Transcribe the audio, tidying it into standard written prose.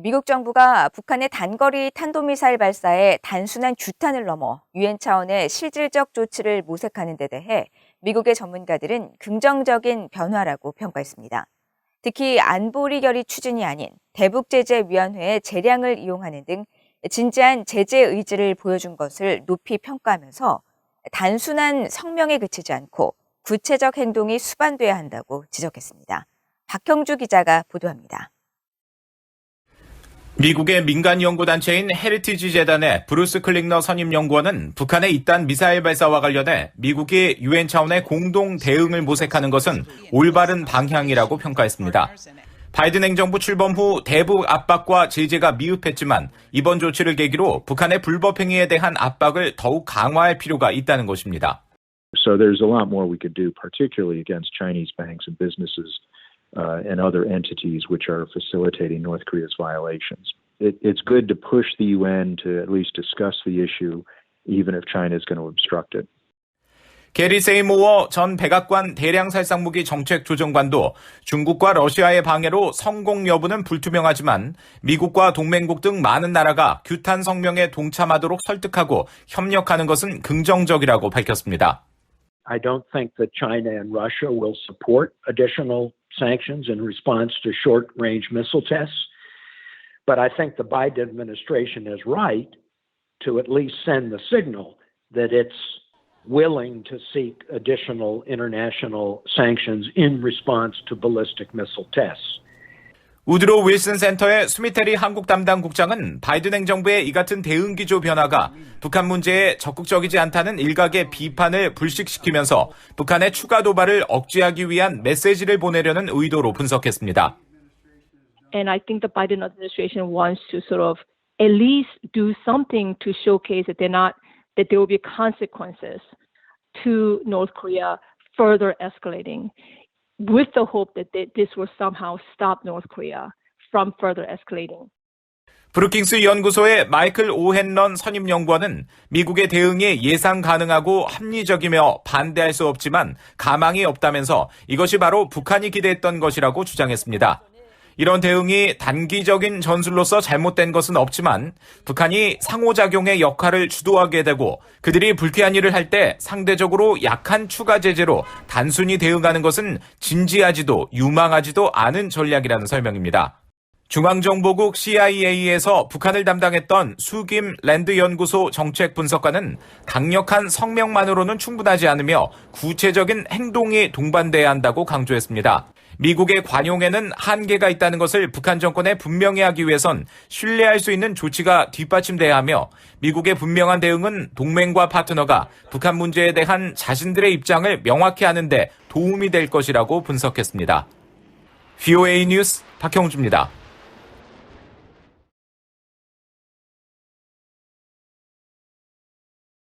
미국 정부가 북한의 단거리 탄도미사일 발사에 단순한 규탄을 넘어 유엔 차원의 실질적 조치를 모색하는 데 대해 미국의 전문가들은 긍정적인 변화라고 평가했습니다. 특히 안보리 결의 추진이 아닌 대북제재위원회의 재량을 이용하는 등 진지한 제재 의지를 보여준 것을 높이 평가하면서 단순한 성명에 그치지 않고 구체적 행동이 수반돼야 한다고 지적했습니다. 박형주 기자가 보도합니다. 미국의 민간 연구단체인 헤리티지 재단의 브루스 클링너 선임연구원은 북한의 이딴 미사일 발사와 관련해 미국이 유엔 차원의 공동 대응을 모색하는 것은 올바른 방향이라고 평가했습니다. 바이든 행정부 출범 후 대북 압박과 제재가 미흡했지만 이번 조치를 계기로 북한의 불법 행위에 대한 압박을 더욱 강화할 필요가 있다는 것입니다. So there's a lot more we could do, particularly against Chinese banks and businesses and other entities which are facilitating North Korea's violations. It's good to push the UN to at least discuss the issue, even if China is going to obstruct it. 게리 세이모어 전 백악관 대량살상무기 정책조정관도 중국과 러시아의 방해로 성공 여부는 불투명하지만 미국과 동맹국 등 많은 나라가 규탄 성명에 동참하도록 설득하고 협력하는 것은 긍정적이라고 밝혔습니다. I don't think that China and Russia will support additional sanctions in response to short-range missile tests, but I think the Biden administration is right to at least send the signal that it's willing to seek additional international sanctions in response to ballistic missile tests. 우드로 윌슨 센터의 스미테리 한국 담당 국장은 바이든 행정부의 이 같은 대응 기조 변화가 북한 문제에 적극적이지 않다는 일각의 비판을 불식시키면서 북한의 추가 도발을 억제하기 위한 메시지를 보내려는 의도로 분석했습니다. And I think the Biden administration wants to sort of at least do something to showcase that that there will be consequences to North Korea further escalating, with the hope that this will somehow stop North Korea from further escalating. 브루킹스 연구소의 마이클 오헨런 선임연구원은 미국의 대응이 예상 가능하고 합리적이며 반대할 수 없지만 가망이 없다면서 이것이 바로 북한이 기대했던 것이라고 주장했습니다. 이런 대응이 단기적인 전술로서 잘못된 것은 없지만 북한이 상호작용의 역할을 주도하게 되고 그들이 불쾌한 일을 할 때 상대적으로 약한 추가 제재로 단순히 대응하는 것은 진지하지도 유망하지도 않은 전략이라는 설명입니다. 중앙정보국 CIA에서 북한을 담당했던 수김 랜드연구소 정책분석관은 강력한 성명만으로는 충분하지 않으며 구체적인 행동이 동반돼야 한다고 강조했습니다. 미국의 관용에는 한계가 있다는 것을 북한 정권에 분명히 하기 위해선 신뢰할 수 있는 조치가 뒷받침돼야 하며 미국의 분명한 대응은 동맹과 파트너가 북한 문제에 대한 자신들의 입장을 명확히 하는 데 도움이 될 것이라고 분석했습니다. VOA 뉴스 박형주입니다.